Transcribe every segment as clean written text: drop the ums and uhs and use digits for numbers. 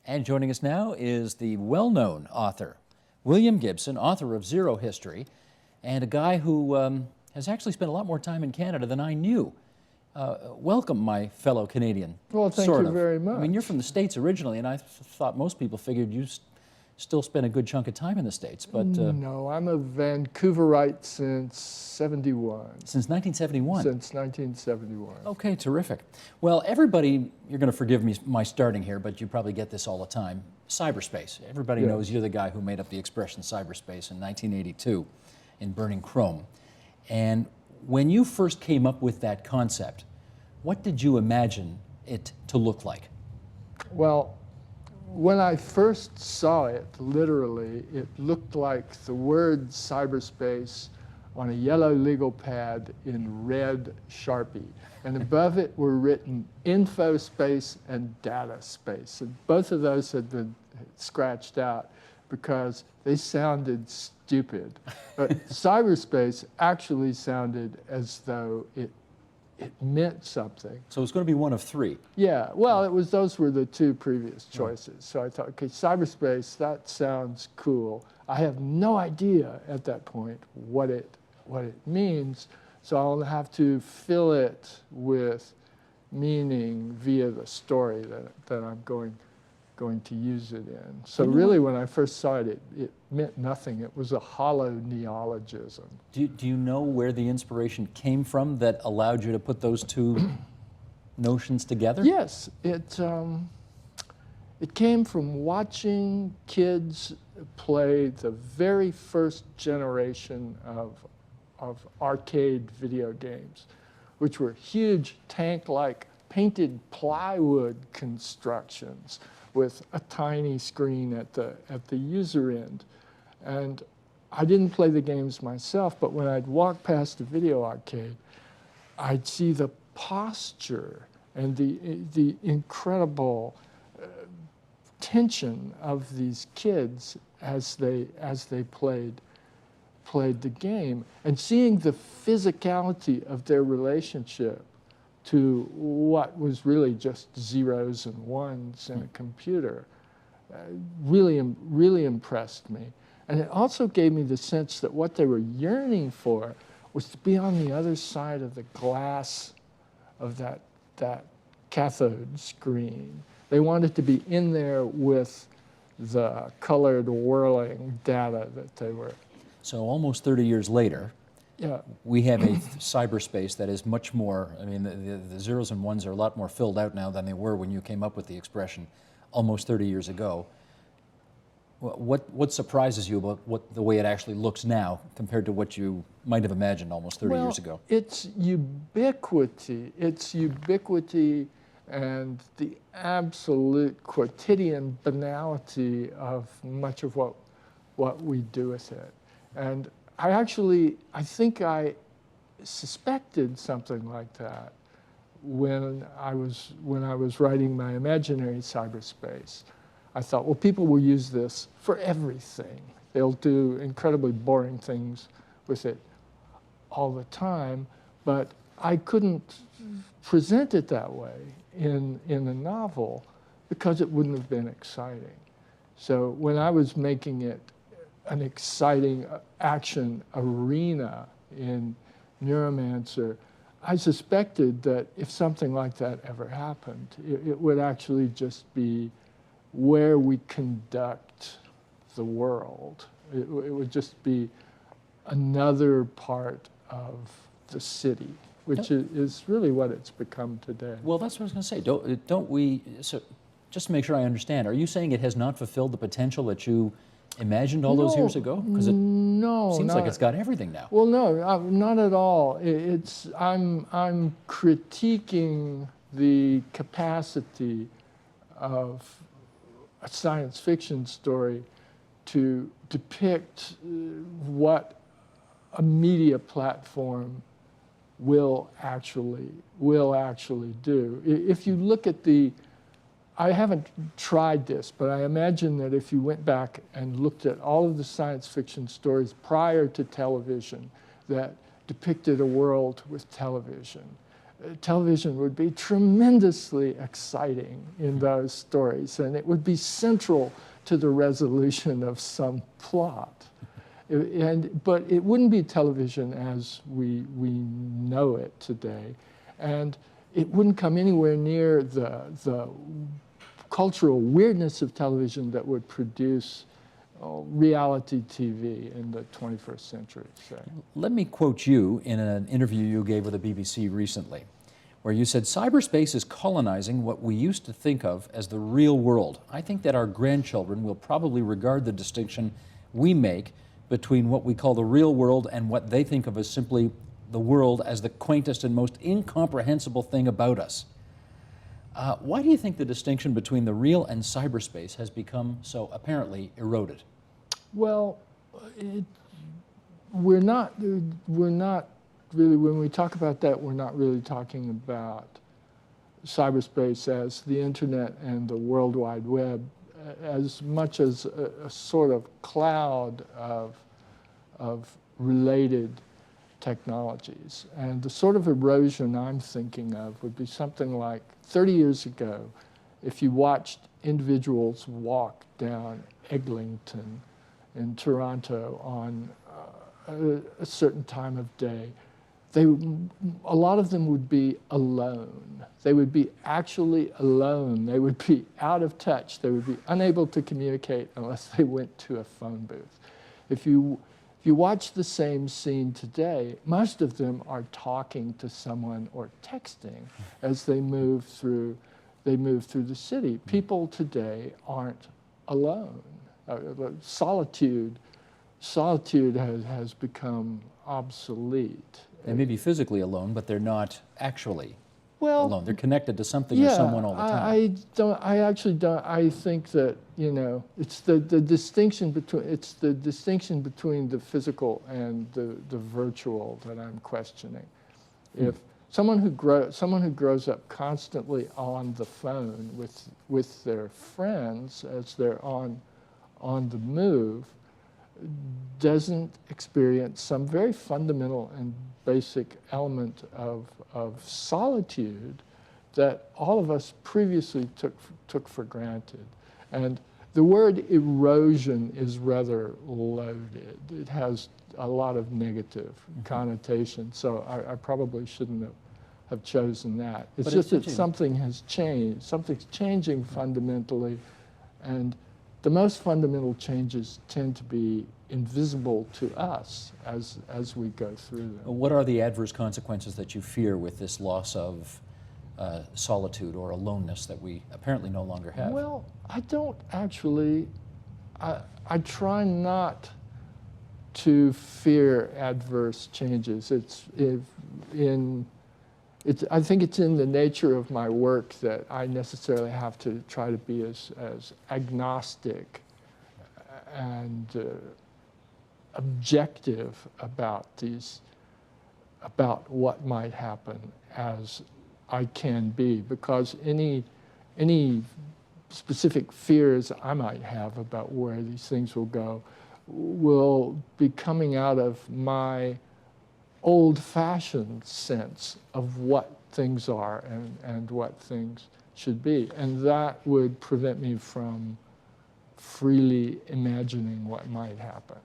And joining us now is the well-known author, William Gibson, author of Zero History, and a guy who has actually spent a lot more time in Canada than I knew. Welcome, my fellow Canadian. Well, thank you very much. I mean, you're from the States originally, and I thought most people figured you still spent a good chunk of time in the States, but... No, I'm a Vancouverite since 71. Since 1971? Since 1971. Okay, terrific. Well, everybody, you're going to forgive me my starting here, but you probably get this all the time. Cyberspace. Everybody knows you're the guy who made up the expression cyberspace in 1982 in Burning Chrome. And when you first came up with that concept, what did you imagine it to look like? Well, when I first saw it, literally, it looked like the word cyberspace on a yellow legal pad in red Sharpie. And above it were written info space and data space. And both of those had been scratched out because they sounded stupid. But cyberspace actually sounded as though it meant something. So it's going to be one of three. Yeah, well, those were the two previous choices. So I thought, okay, cyberspace, that sounds cool. I have no idea at that point what it means, so I'll have to fill it with meaning via the story that I'm going to use it in. So really, when I first saw it, it meant nothing. It was a hollow neologism. Do you know where the inspiration came from that allowed you to put those two notions together? Yes, it came from watching kids play the very first generation of arcade video games, which were huge tank-like painted plywood constructions with a tiny screen at the user end. And I didn't play the games myself, but when I'd walk past a video arcade, I'd see the posture and the incredible tension of these kids as they played the game, and seeing the physicality of their relationship to what was really just zeros and ones in a computer really impressed me. And it also gave me the sense that what they were yearning for was to be on the other side of the glass of that cathode screen. They wanted to be in there with the colored whirling data that they were. So almost 30 years later, we have a cyberspace that is much more, I mean, the zeros and ones are a lot more filled out now than they were when you came up with the expression almost 30 years ago. What surprises you about the way it actually looks now compared to what you might have imagined almost 30 years ago? It's ubiquity. It's ubiquity and the absolute quotidian banality of much of what we do with it. And I think I suspected something like that when I was writing my imaginary cyberspace. I thought, well, people will use this for everything. They'll do incredibly boring things with it all the time, but I couldn't present it that way in a novel because it wouldn't have been exciting. So when I was making it an exciting action arena in Neuromancer, I suspected that if something like that ever happened, it would actually just be where we conduct the world. It would just be another part of the city, which is really what it's become today. Well, that's what I was going to say. Don't we, so just to make sure I understand, are you saying it has not fulfilled the potential that you imagined all those years ago? Because it seems like it's got everything now. Well, no, not at all. I'm critiquing the capacity of a science fiction story to depict what a media platform will actually do. If you look at I haven't tried this, but I imagine that if you went back and looked at all of the science fiction stories prior to television that depicted a world with television, television would be tremendously exciting in those stories, and it would be central to the resolution of some plot. But it wouldn't be television as we know it today, and it wouldn't come anywhere near the cultural weirdness of television that would produce reality TV in the 21st century. So. Let me quote you in an interview you gave with the BBC recently, where you said, "Cyberspace is colonizing what we used to think of as the real world. I think that our grandchildren will probably regard the distinction we make between what we call the real world and what they think of as simply the world as the quaintest and most incomprehensible thing about us." Why do you think the distinction between the real and cyberspace has become so apparently eroded? Well, we're not really, when we talk about that, we're not really talking about cyberspace as the internet and the World Wide Web as much as a sort of cloud of related technologies. And the sort of erosion I'm thinking of would be something like 30 years ago, if you watched individuals walk down Eglinton in Toronto on a certain time of day, a lot of them would be alone. They would be actually alone. They would be out of touch. They would be unable to communicate unless they went to a phone booth. If you watch the same scene today, most of them are talking to someone or texting as they move through the city. People today aren't alone. Solitude has become obsolete. They may be physically alone, but they're not actually alone. They're connected to something or someone all the time. I actually don't. I think that, you know, it's the distinction between the physical and the virtual that I'm questioning. If someone who grows up constantly on the phone with their friends as they're on the move doesn't experience some very fundamental and basic element of solitude that all of us previously took for granted. And the word erosion is rather loaded. It has a lot of negative connotations, so I probably shouldn't have chosen that. It's just that something has changed. Something's changing fundamentally, and the most fundamental changes tend to be invisible to us as we go through them. What are the adverse consequences that you fear with this loss of solitude or aloneness that we apparently no longer have? Well, I don't actually. I try not to fear adverse changes. I think it's in the nature of my work that I necessarily have to try to be as agnostic and objective about what might happen as I can be, because any specific fears I might have about where these things will go will be coming out of my old-fashioned sense of what things are and what things should be. And that would prevent me from freely imagining what might happen.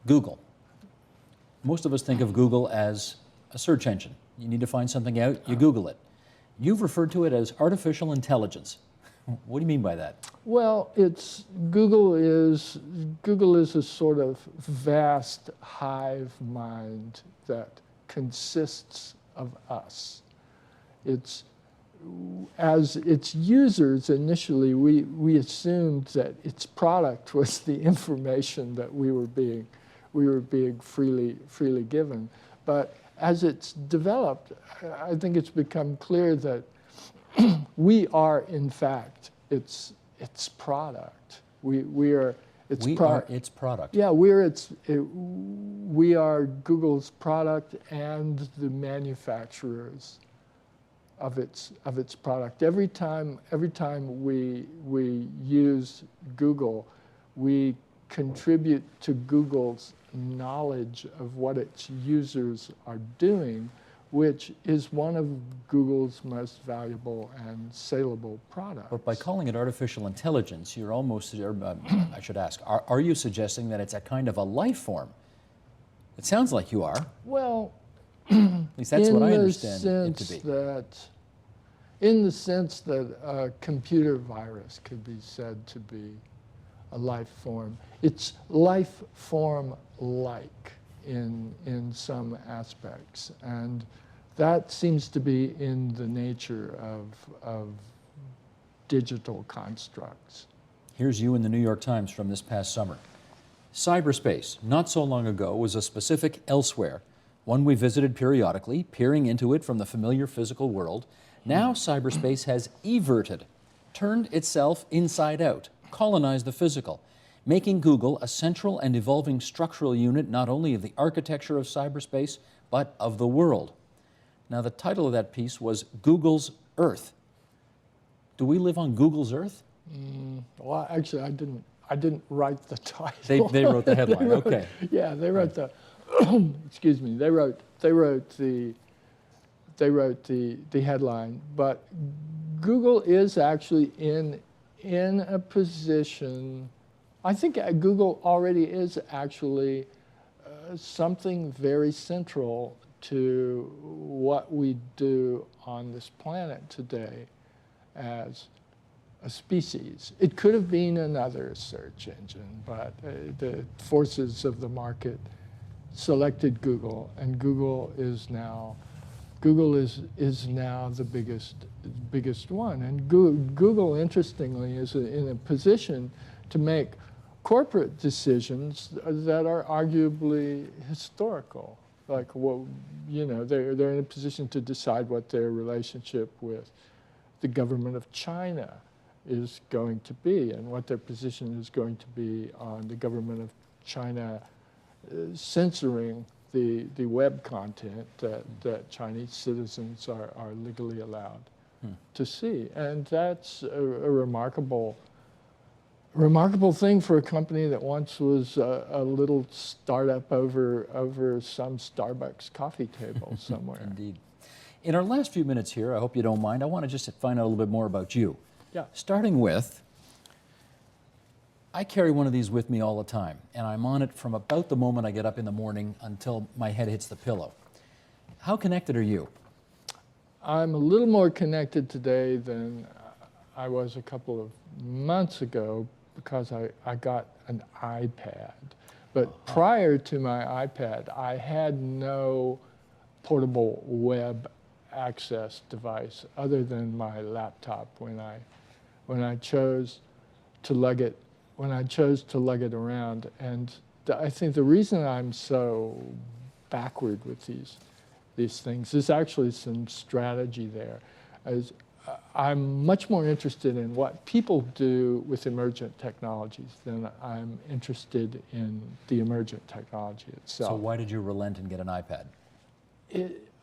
Google. Most of us think of Google as a search engine. You need to find something out, you Google it. You've referred to it as artificial intelligence. What do you mean by that? Well, Google is a sort of vast hive mind that consists of us. As its users initially, we assumed that its product was the information that we were being freely given. But as it's developed, I think it's become clear that we are, in fact, its product. We are its product. Yeah, we are Google's product and the manufacturers of its product. Every time we use Google, we contribute to Google's knowledge of what its users are doing, which is one of Google's most valuable and saleable products. But by calling it artificial intelligence, you're almost, I should ask, are you suggesting that it's a kind of a life form? It sounds like you are. Well, at least that's what I understand it to be. In the sense that a computer virus could be said to be a life form, it's life form-like in some aspects, and that seems to be in the nature of digital constructs. Here's you in the New York Times from this past summer. Cyberspace, not so long ago, was a specific elsewhere, one we visited periodically, peering into it from the familiar physical world. Now cyberspace has everted, turned itself inside out, colonized the physical, making Google a central and evolving structural unit not only of the architecture of cyberspace, but of the world. Now, the title of that piece was Google's Earth. Do we live on Google's Earth? Well, actually, I didn't write the title. They wrote the headline. Okay. Yeah, they wrote the. Excuse me. They wrote the headline. But Google is actually in a position. I think Google already is actually something very central to what we do on this planet today as a species. It could have been another search engine, but the forces of the market selected Google, and Google is now the biggest one. And Google, interestingly, is in a position to make corporate decisions that are arguably historical. Like, well, you know, they're in a position to decide what their relationship with the government of China is going to be, and what their position is going to be on the government of China censoring the web content that Chinese citizens are legally allowed to see. And that's a remarkable thing for a company that once was a little startup over some Starbucks coffee table somewhere. Indeed. In our last few minutes here, I hope you don't mind, I want to just find out a little bit more about you. Yeah. Starting with, I carry one of these with me all the time, and I'm on it from about the moment I get up in the morning until my head hits the pillow. How connected are you? I'm a little more connected today than I was a couple of months ago because I got an iPad. But prior to my iPad, I had no portable web access device other than my laptop when I chose to lug it around. And I think the reason I'm so backward with these things is actually some strategy there. I'm much more interested in what people do with emergent technologies than I'm interested in the emergent technology itself. So why did you relent and get an iPad?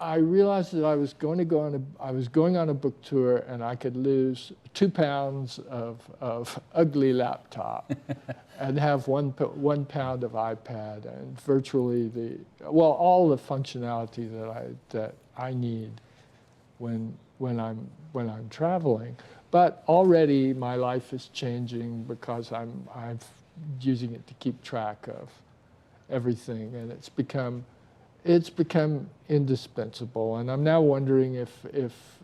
I realized that I was going on a book tour, and I could lose 2 pounds of ugly laptop and have 1 pound of iPad and virtually all the functionality that I need when I'm traveling. But already my life is changing because I'm using it to keep track of everything, and it's become indispensable. And I'm now wondering if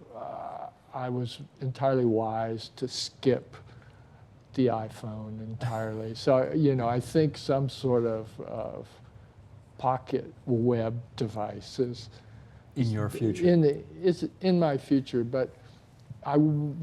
I was entirely wise to skip the iPhone entirely. So, you know, I think some sort of pocket web device is in your future. Is in my future, but I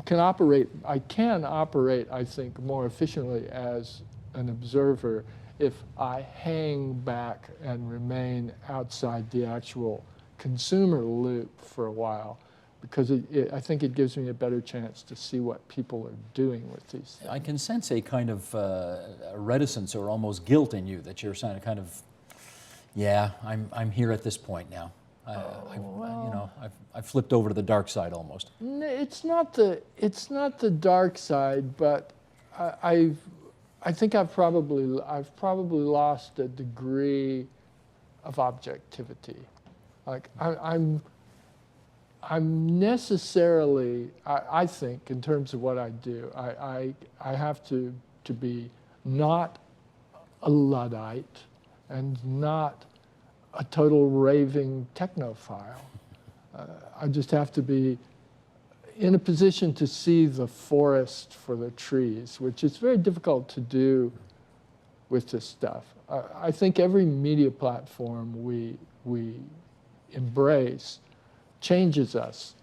can operate, I think, more efficiently as an observer if I hang back and remain outside the actual consumer loop for a while, because I think it gives me a better chance to see what people are doing with these things. I can sense a kind of reticence or almost guilt in you that you're saying kind of, yeah, I'm here at this point now. I've flipped over to the dark side almost. It's not the dark side, but I think I've probably lost a degree of objectivity. Like I'm I'm necessarily, I think, in terms of what I do, I have to be not a Luddite and not a total raving technophile. I just have to be in a position to see the forest for the trees, which is very difficult to do with this stuff. I think every media platform we embrace changes us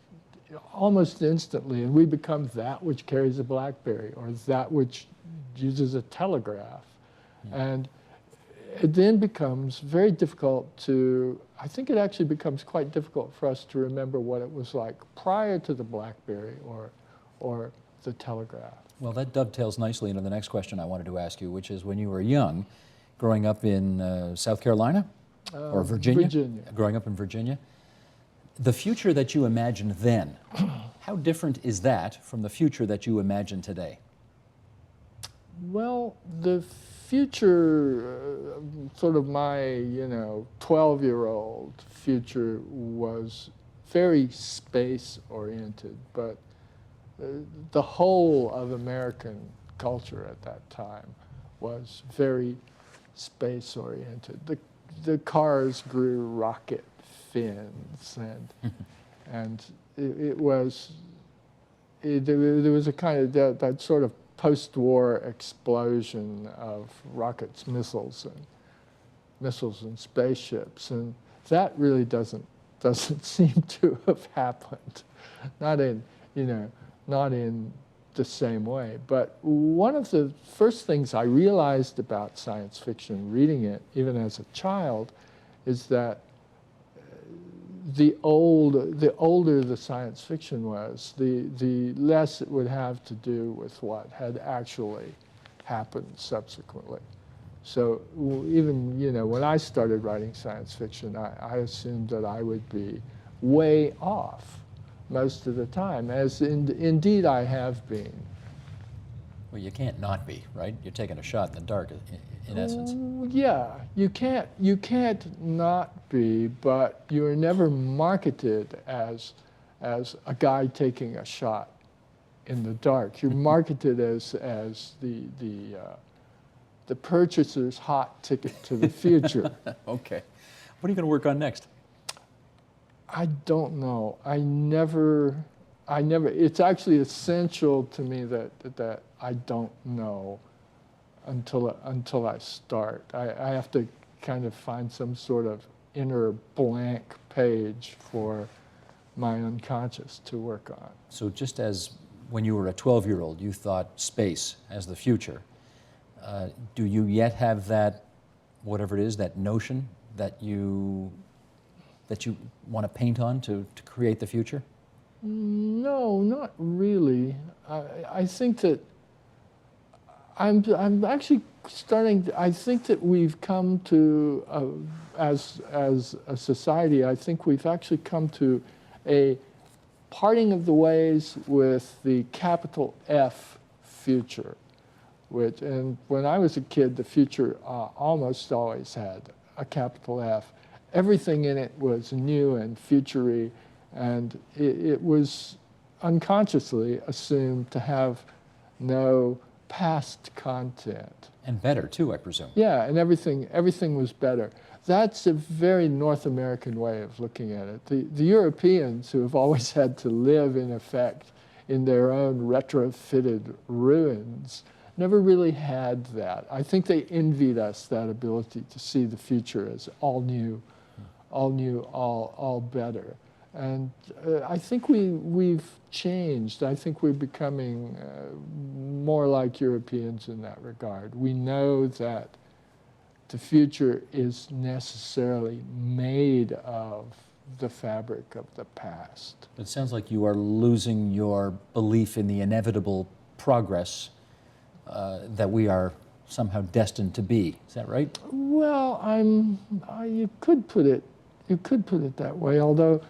almost instantly, and we become that which carries a BlackBerry or that which uses a telegraph. And it then becomes very difficult to, I think it actually becomes quite difficult for us to remember what it was like prior to the BlackBerry or the telegraph. Well, that dovetails nicely into the next question I wanted to ask you, which is when you were young, growing up in South Carolina or Virginia? Virginia. Growing up in Virginia. The future that you imagined then, how different is that from the future that you imagine today? Well, the future, sort of my, 12-year-old future was very space-oriented, but the whole of American culture at that time was very space-oriented. The cars grew rocket fins, and there was a kind of that sort of post-war explosion of rockets, missiles and spaceships, and that really doesn't seem to have happened, not in the same way. But one of the first things I realized about science fiction, reading it even as a child, is that the older the science fiction was, the less it would have to do with what had actually happened subsequently. So even, when I started writing science fiction, I assumed that I would be way off most of the time, as indeed I have been. Well, you can't not be, right? You're taking a shot in the dark, in essence. Yeah, you can't not be, but you're never marketed as a guy taking a shot in the dark. You're marketed as the purchaser's hot ticket to the future. Okay. What are you going to work on next? I don't know. I never, it's actually essential to me that I don't know until I start. I have to kind of find some sort of inner blank page for my unconscious to work on. So just as when you were a 12-year-old, you thought space as the future, do you yet have that, whatever it is, that notion that you want to paint on to create the future? No, not really. I think that I'm actually starting to, I think that we've come to, as a society, I think we've actually come to a parting of the ways with the capital F future, and when I was a kid, the future almost always had a capital F. Everything in it was new and future-y, and it was unconsciously assumed to have no past content. And better, too, I presume. Yeah, and everything was better. That's a very North American way of looking at it. The Europeans, who have always had to live, in effect, in their own retrofitted ruins, never really had that. I think they envied us that ability to see the future as all new, all better. And I think we've changed. I think we're becoming more like Europeans in that regard. We know that the future is necessarily made of the fabric of the past. It sounds like you are losing your belief in the inevitable progress that we are somehow destined to be. Is that right? Well, you could put it that way, although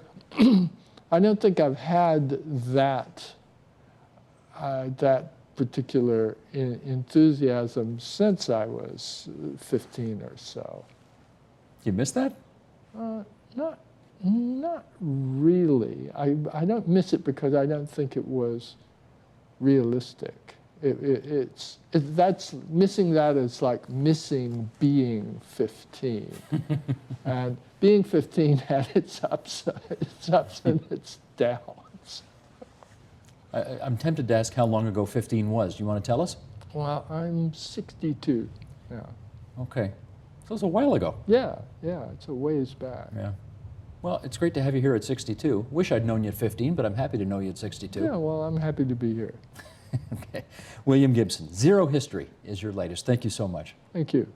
I don't think I've had that particular enthusiasm since I was 15 or so. You miss that? Not really. I don't miss it because I don't think it was realistic. That's missing that is like missing being 15. And being 15 had its ups and its downs. I'm tempted to ask how long ago 15 was. Do you want to tell us? Well, I'm 62 now. Okay. So it was a while ago. Yeah, it's a ways back. Yeah. Well, it's great to have you here at 62. Wish I'd known you at 15, but I'm happy to know you at 62. Yeah, well, I'm happy to be here. Okay. William Gibson, Zero History is your latest. Thank you so much. Thank you.